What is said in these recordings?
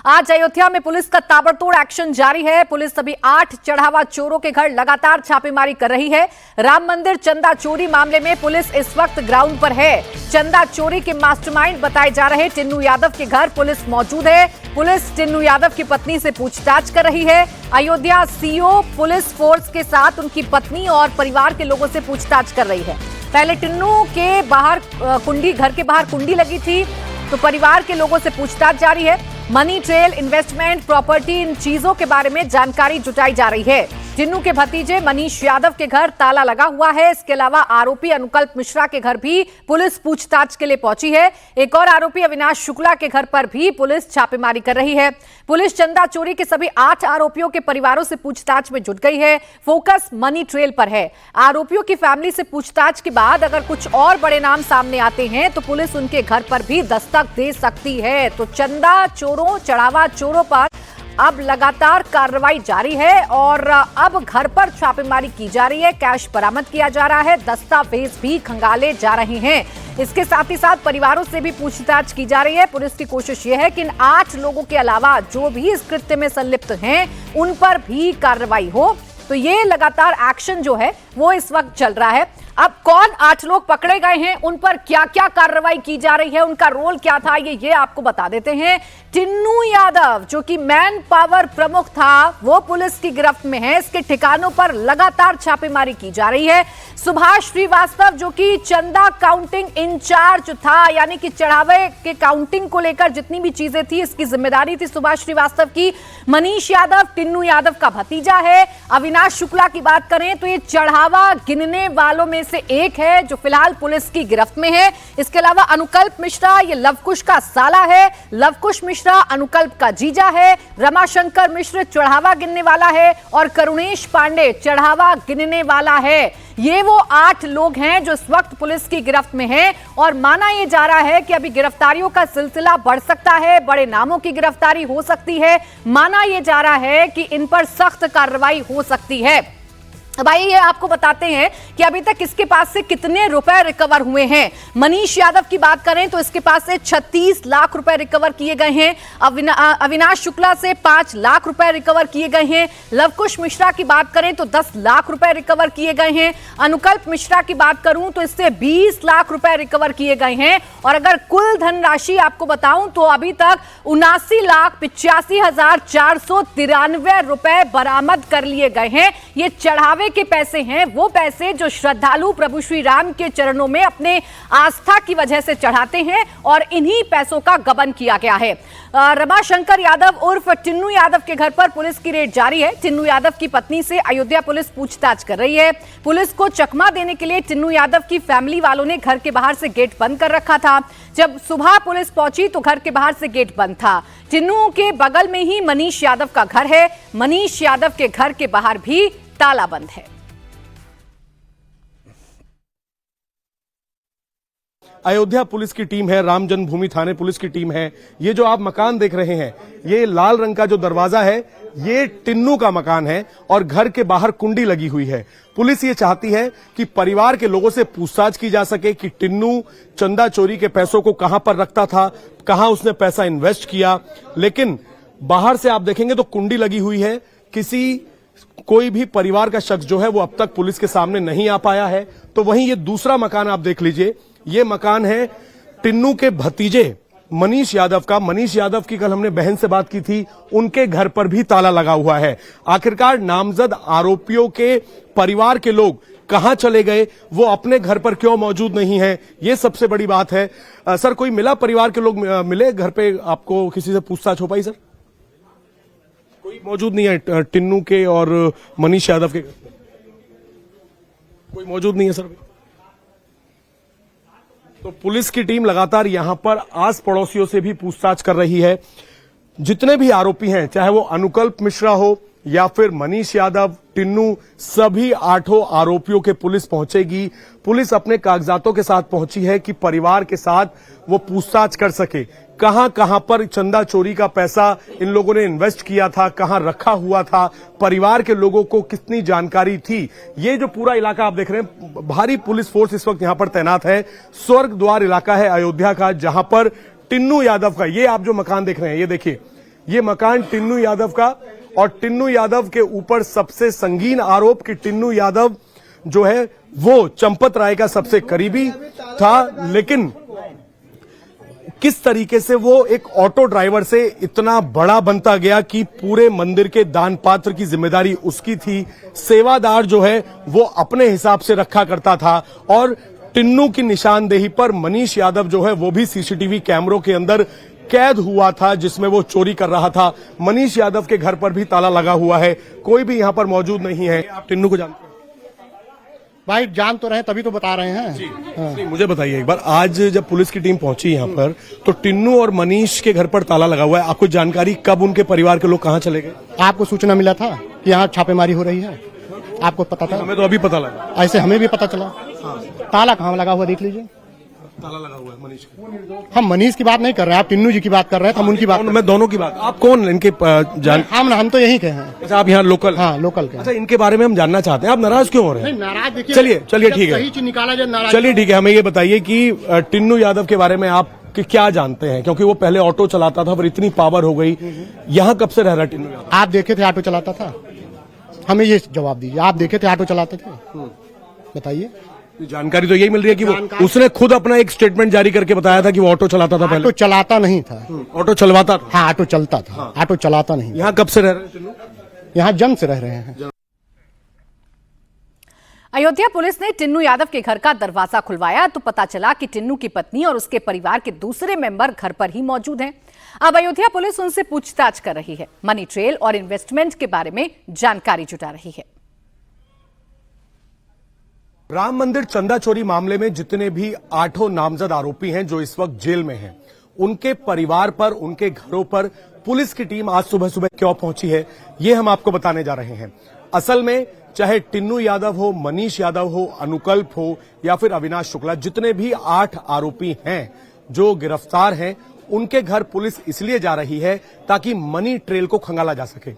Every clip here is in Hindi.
आज अयोध्या में पुलिस का ताबड़तोड़ एक्शन जारी है। पुलिस अभी 8 चढ़ावा चोरों के घर लगातार छापेमारी कर रही है। राम मंदिर चंदा चोरी मामले में पुलिस इस वक्त ग्राउंड पर है। चंदा चोरी के मास्टरमाइंड बताए जा रहे टिन्नू यादव के घर पुलिस मौजूद है। पुलिस टिन्नू यादव की पत्नी से पूछताछ कर रही है। अयोध्या सीओ पुलिस फोर्स के साथ उनकी पत्नी और परिवार के लोगों से पूछताछ कर रही है। पहले टिन्नू के बाहर घर के बाहर कुंडी लगी थी, तो परिवार के लोगों से पूछताछ जारी है। मनी ट्रेल, इन्वेस्टमेंट, प्रॉपर्टी, इन चीजों के बारे में जानकारी जुटाई जा रही है। टिन्नू के भतीजे मनीष यादव के घर ताला लगा हुआ है। इसके अलावा आरोपी अनुकल्प मिश्रा के घर भी पुलिस पूछताछ के लिए पहुंची है। एक और आरोपी अविनाश शुक्ला के घर पर भी पुलिस छापेमारी कर रही है। पुलिस चंदा चोरी के सभी 8 आरोपियों के परिवारों से पूछताछ में जुट गई है। फोकस मनी ट्रेल पर है। आरोपियों की फैमिली से पूछताछ के बाद अगर कुछ और बड़े नाम सामने आते हैं तो पुलिस उनके घर पर भी दस्तक दे सकती है। तो चंदा चोरों, चढ़ावा चोरों पर अब लगातार कार्रवाई जारी है और अब घर पर छापेमारी की जा रही है। कैश बरामद किया जा रहा है, दस्तावेज भी खंगाले जा रहे हैं। इसके साथ ही साथ परिवारों से भी पूछताछ की जा रही है। पुलिस की कोशिश यह है कि इन 8 लोगों के अलावा जो भी इस कृत्य में संलिप्त हैं उन पर भी कार्रवाई हो। तो ये लगातार एक्शन जो है वो इस वक्त चल रहा है। अब कौन 8 लोग पकड़े गए हैं, उन पर क्या क्या कार्रवाई की जा रही है, उनका रोल क्या था, ये आपको बता देते हैं। टिन्नू यादव जो कि मैन पावर प्रमुख था, वो पुलिस की गिरफ्त में है। इसके ठिकानों पर लगातार छापेमारी की जा रही है। सुभाष श्रीवास्तव जो कि चंदा काउंटिंग इंचार्ज था, यानी कि चढ़ावे के काउंटिंग को लेकर जितनी भी चीजें थी इसकी जिम्मेदारी थी सुभाष श्रीवास्तव की। मनीष यादव टिन्नू यादव का भतीजा है। अविनाश शुक्ला की बात करें तो ये चढ़ावा गिनने वालों में से एक है जो फिलहाल पुलिस की गिरफ्त में है। इसके अलावा अनुकल्प मिश्रा ये लवकुश का साला है। लवकुश मिश्रा अनुकल्प का जीजा है। रमाशंकर मिश्र चढ़ावा गिनने वाला है और करुणेश पांडे चढ़ावा गिनने वाला है। ये वो 8 लोग हैं जो इस वक्त पुलिस की गिरफ्त में हैं और माना यह जा रहा है कि अभी गिरफ्तारियों का सिलसिला बढ़ सकता है। बड़े नामों की गिरफ्तारी हो सकती है। माना यह जा रहा है कि इन पर सख्त कार्रवाई हो सकती है। भाई ये आपको बताते हैं कि अभी तक इसके पास से कितने रुपए रिकवर हुए हैं। मनीष यादव की बात करें तो इसके पास से 36 लाख रुपए रिकवर किए गए हैं। अविनाश शुक्ला से 5 लाख रुपए रिकवर किए गए हैं। लवकुश मिश्रा की बात करें तो 10 लाख रुपए रिकवर किए गए हैं। अनुकल्प मिश्रा की बात करूं तो इससे 20 लाख रुपए रिकवर किए गए हैं। और अगर कुल धनराशि आपको बताऊं तो अभी तक 79,85,493 रुपए बरामद कर लिए गए हैं। ये चढ़ावे के पैसे हैं, वो पैसे जो श्रद्धालु प्रभु श्री राम के चरणों में अपने आस्था की वजह से चढ़ाते हैं और इन्हीं पैसों का गबन किया गया है। रमाशंकर यादव उर्फ टिन्नू यादव के घर पर पुलिस की रेड जारी है। टिन्नू यादव की पत्नी से अयोध्या पुलिस पूछताछ कर रही है। पुलिस को चकमा देने के लिए टिन्नू यादव की फैमिली वालों ने घर के बाहर से गेट बंद कर रखा था। जब सुबह पुलिस पहुंची तो घर के बाहर से गेट बंद था। टिन्नू के बगल में ही मनीष यादव का घर है। मनीष यादव के घर के बाहर भी ताला बंद है। अयोध्या पुलिस की टीम है, राम जन्मभूमि थाने पुलिस की टीम है। ये जो आप मकान देख रहे हैं, ये लाल रंग का जो दरवाजा है, ये टिन्नू का मकान है और घर के बाहर कुंडी लगी हुई है। पुलिस ये चाहती है कि परिवार के लोगों से पूछताछ की जा सके कि टिन्नू चंदा चोरी के पैसों को कहां पर रखता था, कहां उसने पैसा इन्वेस्ट किया। लेकिन बाहर से आप देखेंगे तो कुंडी लगी हुई है। कोई भी परिवार का शख्स जो है वो अब तक पुलिस के सामने नहीं आ पाया है। तो वहीं ये दूसरा मकान आप देख लीजिए, ये मकान है टिन्नू के भतीजे मनीष यादव का। मनीष यादव की कल हमने बहन से बात की थी, उनके घर पर भी ताला लगा हुआ है। आखिरकार नामजद आरोपियों के परिवार के लोग कहां चले गए, वो अपने घर पर क्यों मौजूद नहीं है, ये सबसे बड़ी बात है। सर, कोई मिला, परिवार के लोग मिले घर पे? आपको किसी से पूछताछ हो पाई सर? कोई मौजूद नहीं है टिन्नू के और मनीष यादव के? कोई मौजूद नहीं है सर। तो पुलिस की टीम लगातार यहां पर आस पड़ोसियों से भी पूछताछ कर रही है। जितने भी आरोपी हैं, चाहे वो अनुकल्प मिश्रा हो या फिर मनीष यादव, टिन्नू, सभी 8 आरोपियों के पुलिस पहुंचेगी। पुलिस अपने कागजातों के साथ पहुंची है कि परिवार के साथ वो पूछताछ कर सके। कहां कहां पर चंदा चोरी का पैसा इन लोगों ने इन्वेस्ट किया था, कहां रखा हुआ था, परिवार के लोगों को कितनी जानकारी थी। ये जो पूरा इलाका आप देख रहे हैं, भारी पुलिस फोर्स इस वक्त यहां पर तैनात है। स्वर्ग द्वार इलाका है अयोध्या का, जहां पर टिन्नू यादव का, ये आप जो मकान देख रहे हैं, ये देखिए, ये मकान टिन्नू यादव का, और टिन्नू यादव के ऊपर सबसे संगीन आरोप कि टिन्नू यादव जो है वो चंपत राय का सबसे करीबी था, लेकिन किस तरीके से वो एक ऑटो ड्राइवर से इतना बड़ा बनता गया कि पूरे मंदिर के दान पात्र की जिम्मेदारी उसकी थी, सेवादार जो है वो अपने हिसाब से रखा करता था, और टिन्नू की निशानदेही पर मनीष यादव जो है वो भी सीसीटीवी कैमरों के अंदर कैद हुआ था जिसमें वो चोरी कर रहा था। मनीष यादव के घर पर भी ताला लगा हुआ है, कोई भी यहां पर मौजूद नहीं है। आप टिन्नू को जानते हैं? भाई जान तो रहे तभी तो बता रहे हैं। नहीं, मुझे बताइए एक बार, आज जब पुलिस की टीम पहुंची यहां पर तो टिन्नू और मनीष के घर पर ताला लगा हुआ है, आपको जानकारी कब उनके परिवार के लोग कहां चले गए? आपको सूचना मिला था कि यहाँ छापेमारी हो रही है, आपको पता था? हमें तो अभी पता लगा। ऐसे हमें भी पता चला। ताला कहाँ लगा हुआ देख लीजिए। ताला लगा हुआ है मनीष का। हम मनीष की बात नहीं कर रहे हैं, आप टिन्नू जी की बात कर रहे हैं, हम उनकी बात। मैं दोनों की बात। आप कौन इनके जान? हम तो यहीं के हैं। अच्छा, आप यहाँ लोकल? हाँ, लोकल के। अच्छा, इनके बारे में हम जानना चाहते हैं, आप नाराज क्यों हो रहे हैं? नाराज देखिए, चलिए ठीक है, सही चीज निकाला जाए नाराज। चलिए ठीक है, हमें ये बताइए कि टिन्नू यादव के बारे में आप क्या जानते हैं, क्योंकि वो पहले ऑटो चलाता था, पर इतनी पावर हो गई। यहाँ कब से रह रहा है टिन्नू यादव? आप देखे थे ऑटो चलाता था? हमें ये जवाब दीजिए, आप देखे थे ऑटो चलाते थे? बताइए। जानकारी तो यही मिल रही है कि वो उसने खुद अपना एक स्टेटमेंट जारी करके बताया था कि वो ऑटो चलाता था। पहले ऑटो चलाता नहीं था, ऑटो चलवाता था। हाँ, ऑटो चलता था, ऑटो चलाता नहीं। यहाँ कब से रह रहे हैं टिन्नू? यहाँ जन्म से रह रहे हैं। अयोध्या पुलिस ने टिन्नू यादव के घर का दरवाजा खुलवाया तो पता चला कि टिन्नू की पत्नी और उसके परिवार के दूसरे मेंबर घर पर ही मौजूद हैं। अब अयोध्या पुलिस उनसे पूछताछ कर रही है, मनी ट्रेल और इन्वेस्टमेंट के बारे में जानकारी जुटा रही है। राम मंदिर चंदा चोरी मामले में जितने भी 8 नामजद आरोपी हैं जो इस वक्त जेल में हैं, उनके परिवार पर, उनके घरों पर पुलिस की टीम आज सुबह सुबह क्यों पहुंची है, ये हम आपको बताने जा रहे हैं। असल में चाहे टिन्नू यादव हो, मनीष यादव हो, अनुकल्प हो या फिर अविनाश शुक्ला, जितने भी 8 आरोपी हैं जो गिरफ्तार हैं, उनके घर पुलिस इसलिए जा रही है ताकि मनी ट्रेल को खंगाला जा सके।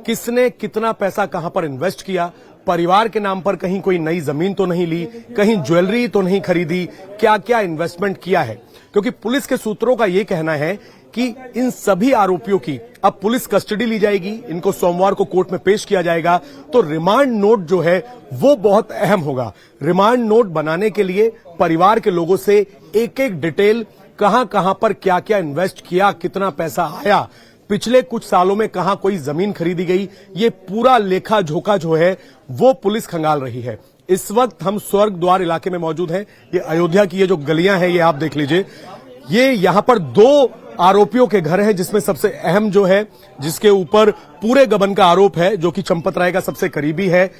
किसने कितना पैसा कहां पर इन्वेस्ट किया, परिवार के नाम पर कहीं कोई नई जमीन तो नहीं ली, कहीं ज्वेलरी तो नहीं खरीदी, क्या क्या इन्वेस्टमेंट किया है, क्योंकि पुलिस के सूत्रों का यह कहना है कि इन सभी आरोपियों की अब पुलिस कस्टडी ली जाएगी, इनको सोमवार को कोर्ट में पेश किया जाएगा। तो रिमांड नोट जो है वो बहुत अहम होगा। रिमांड नोट बनाने के लिए परिवार के लोगों से एक एक डिटेल, कहां कहां पर क्या क्या इन्वेस्ट किया, कितना पैसा आया, पिछले कुछ सालों में कहां कोई जमीन खरीदी गई, ये पूरा लेखा जोखा जो है वो पुलिस खंगाल रही है। इस वक्त हम स्वर्ग द्वार इलाके में मौजूद हैं। ये अयोध्या की ये जो गलियां हैं ये आप देख लीजिए। ये यहां पर 2 आरोपियों के घर हैं, जिसमें सबसे अहम जो है, जिसके ऊपर पूरे गबन का आरोप है, जो कि चंपत राय का सबसे करीबी है,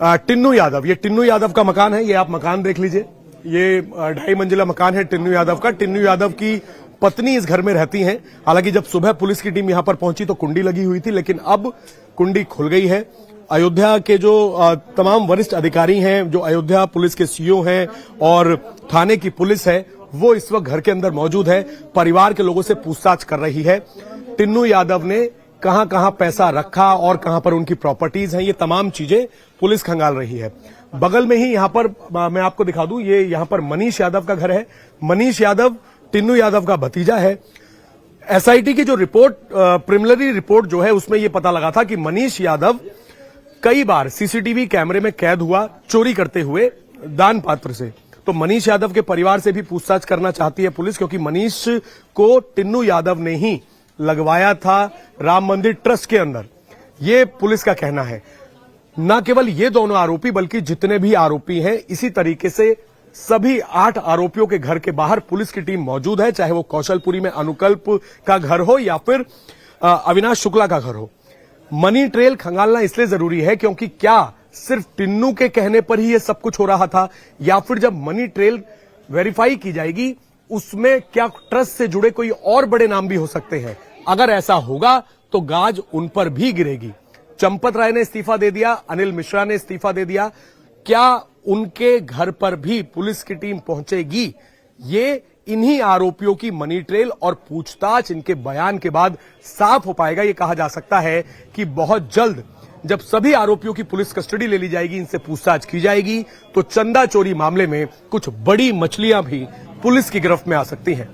टिन्नू यादव। ये टिन्नू यादव का मकान है, ये आप मकान देख लीजिए। ये 2.5 मंजिला मकान है टिन्नू यादव का। टिन्नू यादव की पत्नी इस घर में रहती हैं। हालांकि जब सुबह पुलिस की टीम यहां पर पहुंची तो कुंडी लगी हुई थी, लेकिन अब कुंडी खुल गई है। अयोध्या के जो तमाम वरिष्ठ अधिकारी हैं, जो अयोध्या पुलिस के सीईओ हैं और थाने की पुलिस है, वो इस वक्त घर के अंदर मौजूद है, परिवार के लोगों से पूछताछ कर रही है। टिन्नू यादव ने कहां कहां पैसा रखा और कहां पर उनकी प्रॉपर्टीज हैं, ये तमाम चीजें पुलिस खंगाल रही है। बगल में ही यहां पर मैं आपको दिखा दूं, ये यहां पर मनीष यादव का घर है। मनीष यादव टिन्नू यादव का भतीजा है। एसआईटी की जो रिपोर्ट, प्रिलिमिनरी रिपोर्ट जो है, उसमें यह पता लगा था कि मनीष यादव कई बार सीसीटीवी कैमरे में कैद हुआ चोरी करते हुए दान पात्र से। तो मनीष यादव के परिवार से भी पूछताछ करना चाहती है पुलिस, क्योंकि मनीष को टिन्नू यादव ने ही लगवाया था राम मंदिर ट्रस्ट के अंदर, ये पुलिस का कहना है। न केवल ये दोनों आरोपी बल्कि जितने भी आरोपी हैं, इसी तरीके से सभी 8 आरोपियों के घर के बाहर पुलिस की टीम मौजूद है, चाहे वो कौशलपुरी में अनुकल्प का घर हो या फिर अविनाश शुक्ला का घर हो। मनी ट्रेल खंगालना इसलिए जरूरी है क्योंकि क्या सिर्फ टिन्नू के कहने पर ही ये सब कुछ हो रहा था, या फिर जब मनी ट्रेल वेरीफाई की जाएगी उसमें क्या ट्रस्ट से जुड़े कोई और बड़े नाम भी हो सकते हैं। अगर ऐसा होगा तो गाज उन पर भी गिरेगी। चंपत राय ने इस्तीफा दे दिया, अनिल मिश्रा ने इस्तीफा दे दिया, क्या उनके घर पर भी पुलिस की टीम पहुंचेगी? ये इन्हीं आरोपियों की मनी ट्रेल और पूछताछ, इनके बयान के बाद साफ हो पाएगा। ये कहा जा सकता है कि बहुत जल्द जब सभी आरोपियों की पुलिस कस्टडी ले ली जाएगी, इनसे पूछताछ की जाएगी, तो चंदा चोरी मामले में कुछ बड़ी मछलियां भी पुलिस की गिरफ्त में आ सकती हैं।